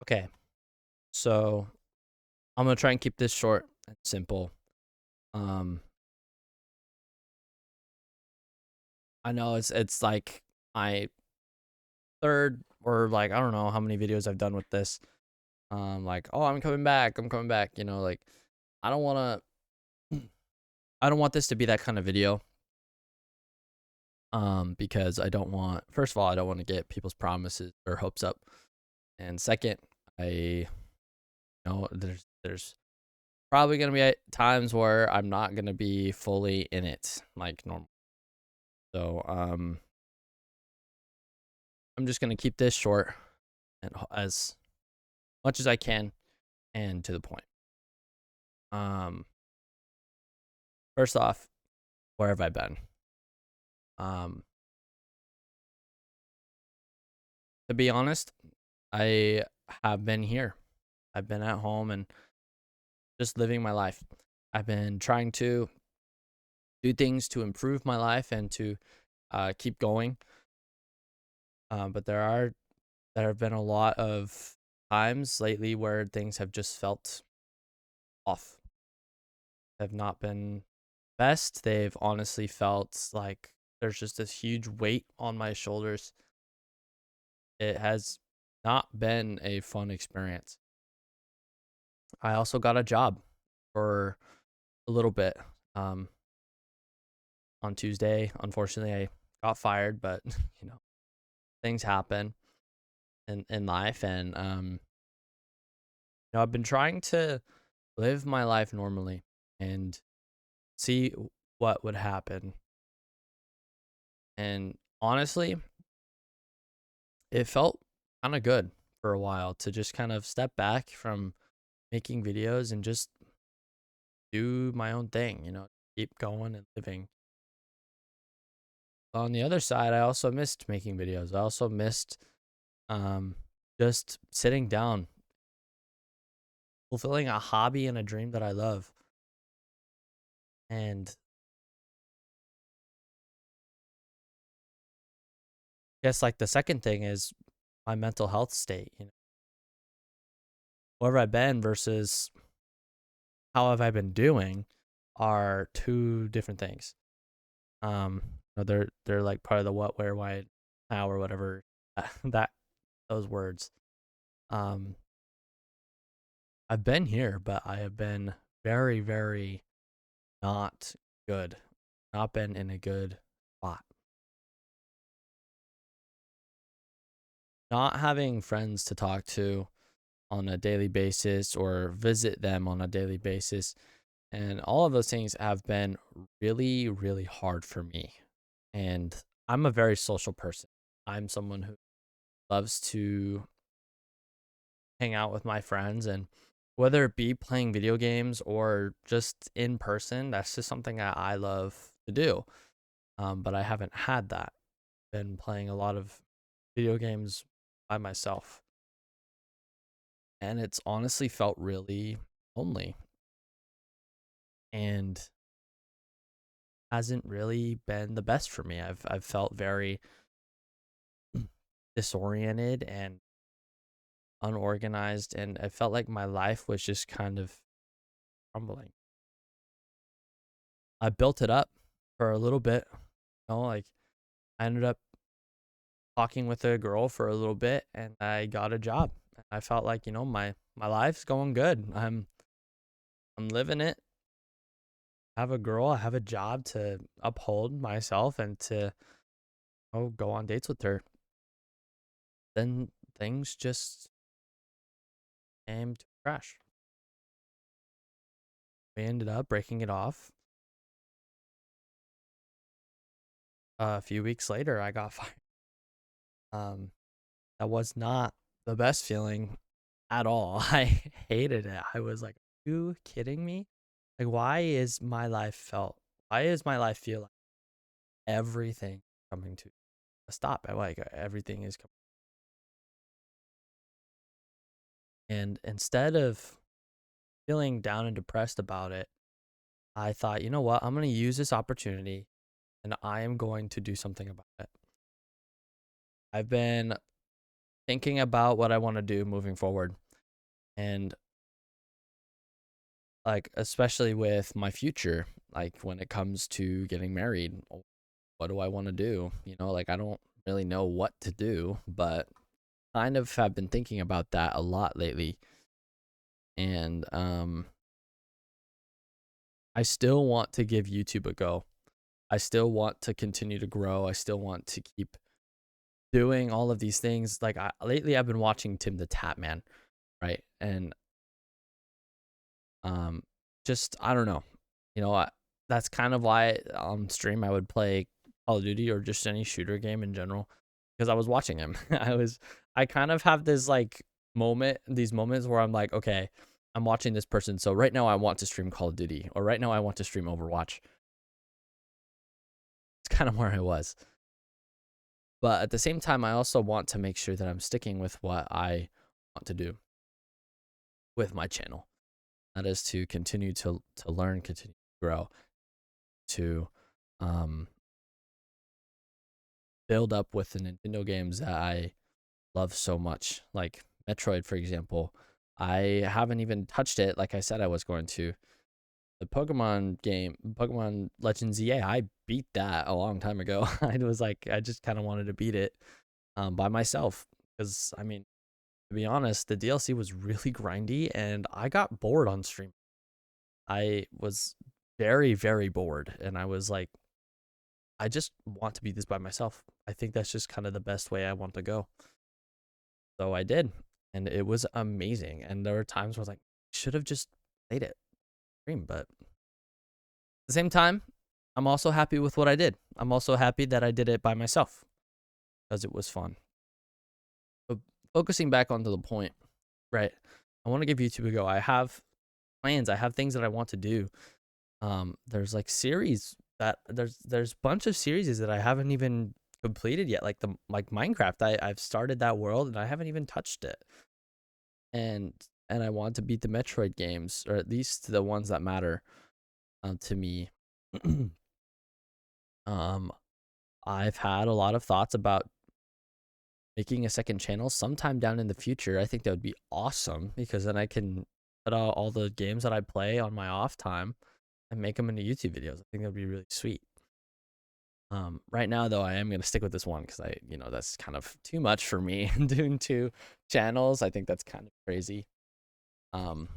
Okay, so I'm gonna try and keep this short and simple. Um, I know it's like my third or like I don't know how many videos I've done with this. Like, oh, I'm coming back. Like I don't wanna, I don't want this to be that kind of video. Because I don't want, first of all, I don't want to get people's promises or hopes up, and second, I know there's probably gonna be times where I'm not gonna be fully in it like normal. So I'm just gonna keep this short and as much as I can and to the point. Um, First off, where have I been? Um, to be honest, I have been here. I've been at home and just living my life. I've been trying to do things to improve my life and to keep going. But there have been a lot of times lately where things have just felt off. Have not been best. They've honestly felt like there's just this huge weight on my shoulders. It has not been a fun experience. I also got a job for a little bit um, on Tuesday. Unfortunately, I got fired, but things happen in life, and I've been trying to live my life normally and see what would happen. And honestly, it felt kind of good for a while to just kind of step back from making videos and just do my own thing, keep going and living. On the other side, I also missed making videos. I also missed um, just sitting down, fulfilling a hobby and a dream that I love. And I guess like the second thing is my mental health state. Where have I been versus how have I been doing are two different things. They're like part of the what, where, why, how, or whatever that those words. Um, I've been here, but I have been very, very not good. Not been in a good spot. Not having friends to talk to on a daily basis or visit them on a daily basis. And all of those things have been really, really hard for me. And I'm a very social person. I'm someone who loves to hang out with my friends, and whether it be playing video games or just in person, that's just something that I love to do. But I haven't had that. Been playing a lot of video games by myself, and it's honestly felt really lonely and hasn't really been the best for me. I've felt very disoriented and unorganized, and I felt like my life was just kind of crumbling. I built it up for a little bit, like I ended up talking with a girl for a little bit and I got a job. I felt like, my life's going good. I'm living it. I have a girl, I have a job to uphold myself and to go on dates with her. Then things just came to crash. We ended up breaking it off. A few weeks later, I got fired. Um, that was not the best feeling at all. I hated it. I was like, "Are you kidding me? Like, why is my life feel like everything coming to a stop? Like everything is coming." And instead of feeling down and depressed about it, I thought, you know what? I'm going to use this opportunity and I am going to do something about it. I've been thinking about what I want to do moving forward, and like especially with my future, like when it comes to getting married, what do I want to do? Like I don't really know what to do, but kind of have been thinking about that a lot lately. And I still want to give YouTube a go. I still want to continue to grow. I still want to keep doing all of these things. Like lately I've been watching Tim the Tap Man, right? And um just I don't know. That's kind of why on stream I would play Call of Duty or just any shooter game in general, because I was watching him. I kind of have this like these moments where I'm like, okay, I'm watching this person. So right now I want to stream Call of Duty, or right now I want to stream Overwatch. It's kind of where I was. But at the same time, I also want to make sure that I'm sticking with what I want to do with my channel. That is to continue to learn, continue to grow, to um build up with the Nintendo games that I love so much. Like Metroid, for example. I haven't even touched it like I said I was going to. The Pokemon game, Pokemon Legends EA, I beat that a long time ago. I was like, I just kind of wanted to beat it by myself. Because, I mean, to be honest, the DLC was really grindy and I got bored on stream. I was very, very bored. And I was like, I just want to beat this by myself. I think that's just kind of the best way I want to go. So I did. And it was amazing. And there were times where I was like, should have just played it stream. But at the same time, I'm also happy with what I did. I'm also happy that I did it by myself because it was fun. But focusing back onto the point, right? I want to give YouTube a go. I have plans. I have things that I want to do. There's like series that there's a bunch of series that I haven't even completed yet. Like Minecraft. I've started that world and I haven't even touched it. And I want to beat the Metroid games, or at least the ones that matter to me. um, I've had a lot of thoughts about making a second channel sometime down in the future. I think that would be awesome because then I can put out all the games that I play on my off time and make them into YouTube videos. I think that would be really sweet. Right now though, I am gonna stick with this one because that's kind of too much for me doing two channels. I think that's kind of crazy. Um,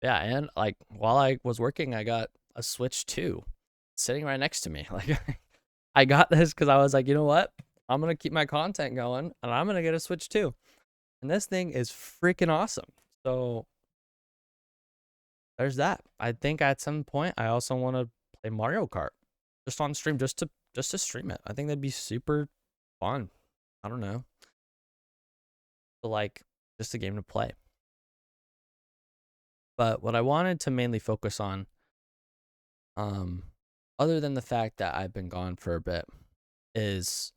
yeah, and like while I was working, I got a Switch 2 sitting right next to me. Like I got this because I was like, you know what? I'm gonna keep my content going and I'm gonna get a Switch 2. And this thing is freaking awesome. So there's that. I think at some point I also want to play Mario Kart just on stream, just to stream it. I think that'd be super fun. I don't know. So like just a game to play. But what I wanted to mainly focus on, um, other than the fact that I've been gone for a bit, is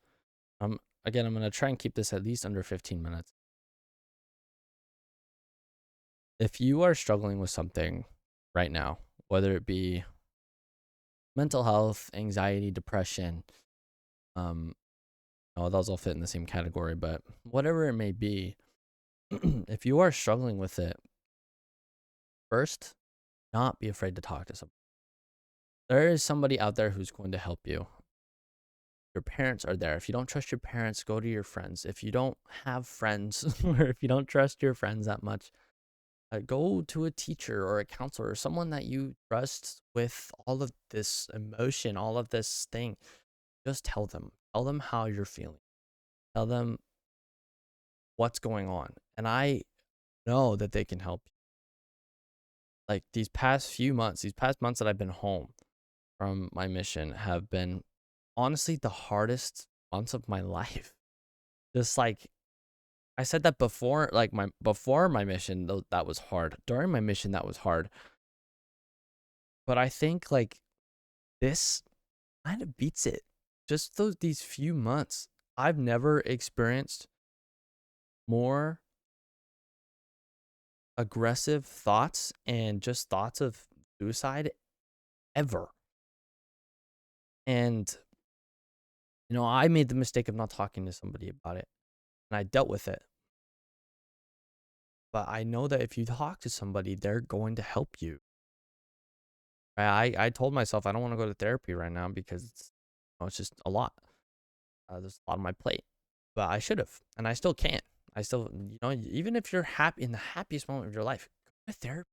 again I'm gonna try and keep this at least under 15 minutes. If you are struggling with something right now, whether it be mental health, anxiety, depression, those all fit in the same category, but whatever it may be, if you are struggling with it, first, not be afraid to talk to someone. There is somebody out there who's going to help you. Your parents are there. If you don't trust your parents, go to your friends. If you don't have friends, or if you don't trust your friends that much, go to a teacher or a counselor or someone that you trust with all of this emotion, all of this thing. Just tell them. Tell them how you're feeling. Tell them what's going on. And I know that they can help you. Like these past months that I've been home from my mission have been honestly the hardest months of my life. Just like I said that before, like before my mission, that was hard. During my mission, that was hard. But I think like this kind of beats it. Just these few months, I've never experienced more aggressive thoughts and just thoughts of suicide ever. And I made the mistake of not talking to somebody about it. and I dealt with it. But I know that if you talk to somebody, they're going to help you. I told myself I don't want to go to therapy right now because it's just a lot. There's a lot on my plate, but I should have, and I still can't. I still, even if you're happy in the happiest moment of your life, go to therapy.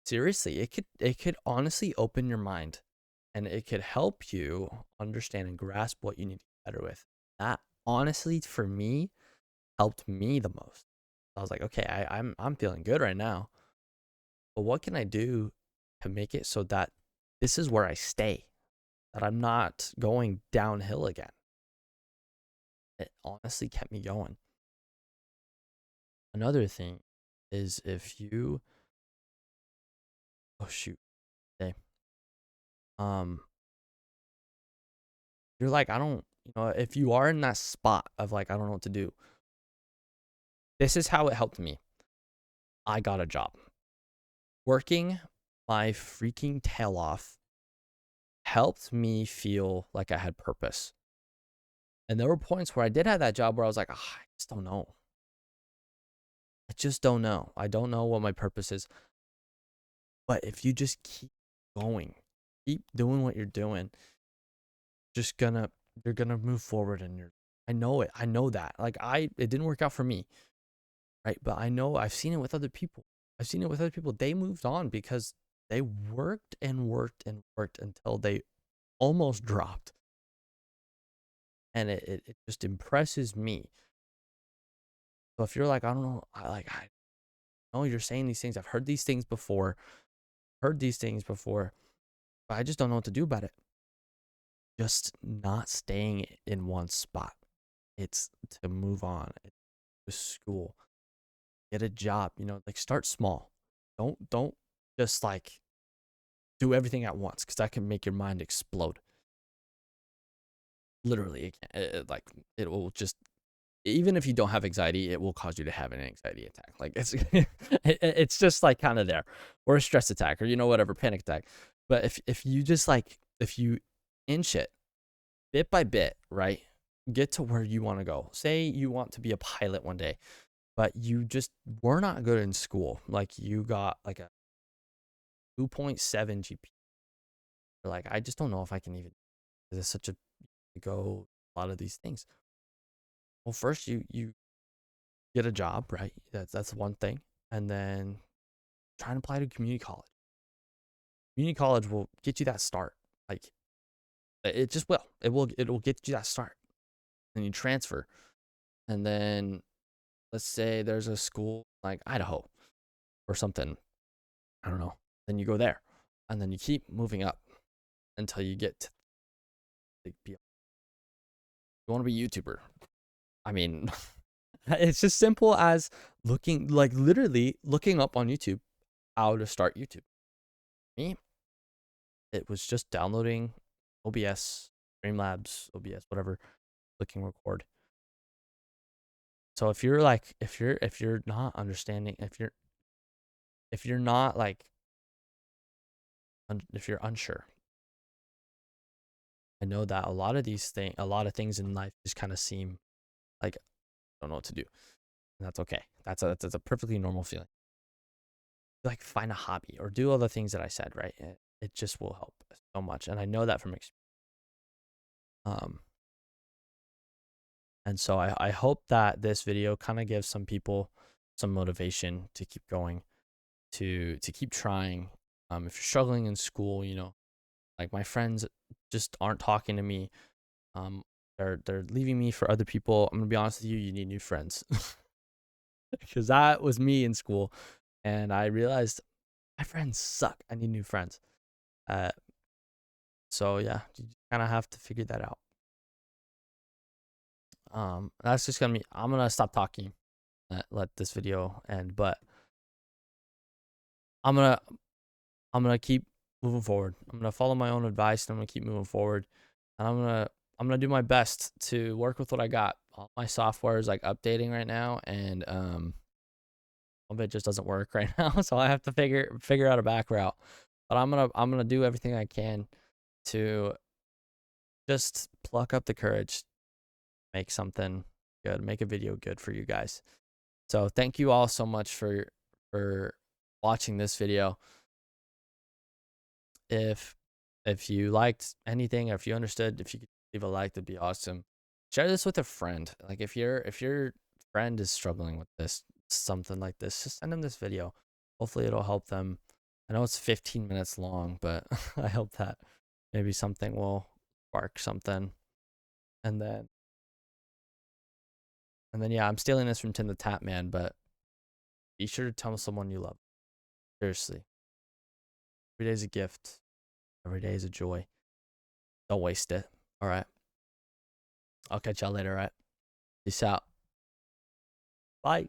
Seriously, it could honestly open your mind, and it could help you understand and grasp what you need to get better with. That honestly, for me, helped me the most. I was like, okay, I'm feeling good right now, but what can I do to make it so that this is where I stay, that I'm not going downhill again? It honestly kept me going. Another thing is if you, oh shoot, okay, um, you're like, I don't, if you are in that spot of like, I don't know what to do, this is how it helped me. I got a job. Working my freaking tail off helped me feel like I had purpose. And there were points where I did have that job where I was like, "Ah, I just don't know. I just don't know. I don't know what my purpose is." But if you just keep going, keep doing what you're doing, just gonna you're gonna move forward, and I know it. I know that. Like it didn't work out for me, right? But I know I've seen it with other people. I've seen it with other people. They moved on because they worked and worked and worked until they almost dropped. And it just impresses me. So if you're like, I don't know, I know you're saying these things. I've heard these things before, but I just don't know what to do about it. Just not staying in one spot. It's to move on. It's to school, get a job, like start small. Don't just like do everything at once, because that can make your mind explode. Literally, like it will just, even if you don't have anxiety, it will cause you to have an anxiety attack. Like it's it's just like kind of there, or a stress attack, or whatever, panic attack. But if you just like, if you inch it bit by bit, right, get to where you want to go. Say you want to be a pilot one day, but you just were not good in school. Like you got like a 2.7 GP. You're like, I just don't know if I can even. There's such a go a lot of these things. Well, first you get a job, right? That's one thing, and then try and apply to community college. Community college will get you that start. Like it just will. It will get you that start. And you transfer, and then let's say there's a school like Idaho or something. I don't know. Then you go there, and then you keep moving up until you get to you want to be a YouTuber. I mean, it's just simple as literally looking up on YouTube how to start YouTube. Me, it was just downloading OBS, Streamlabs, OBS, whatever, clicking record. So if you're not understanding, if you're not like if you're unsure, I know that a lot of things in life just kind of seem like I don't know what to do, and that's okay. That's a perfectly normal feeling. Like find a hobby or do all the things that I said, right? It just will help so much, and I know that from experience. Um, and so I hope that this video kind of gives some people some motivation to keep going, to keep trying. If you're struggling in school, like my friends just aren't talking to me. Um, they're leaving me for other people. I'm gonna be honest with you. You need new friends, because that was me in school, and I realized my friends suck. I need new friends. Uh, so yeah, you kind of have to figure that out. That's just gonna be. I'm gonna stop talking. Let this video end, but I'm gonna I'm gonna keep moving forward. I'm gonna follow my own advice, and I'm gonna keep moving forward. And I'm gonna do my best to work with what I got. All my software is like updating right now, and some of it just doesn't work right now, so I have to figure out a back route. But I'm gonna do everything I can to just pluck up the courage, make something good, make a video good for you guys. So thank you all so much for watching this video. If you liked anything, or if you understood, if you could leave a like, that'd be awesome. Share this with a friend. Like if your friend is struggling with this, something like this, just send them this video. Hopefully it'll help them. I know it's 15 minutes long, but I hope that maybe something will spark something. And then yeah, I'm stealing this from Tim the Tap Man, but be sure to tell someone you love. Seriously. Every day is a gift. Every day is a joy. Don't waste it. All right. I'll catch y'all later, all right? Peace out. Bye.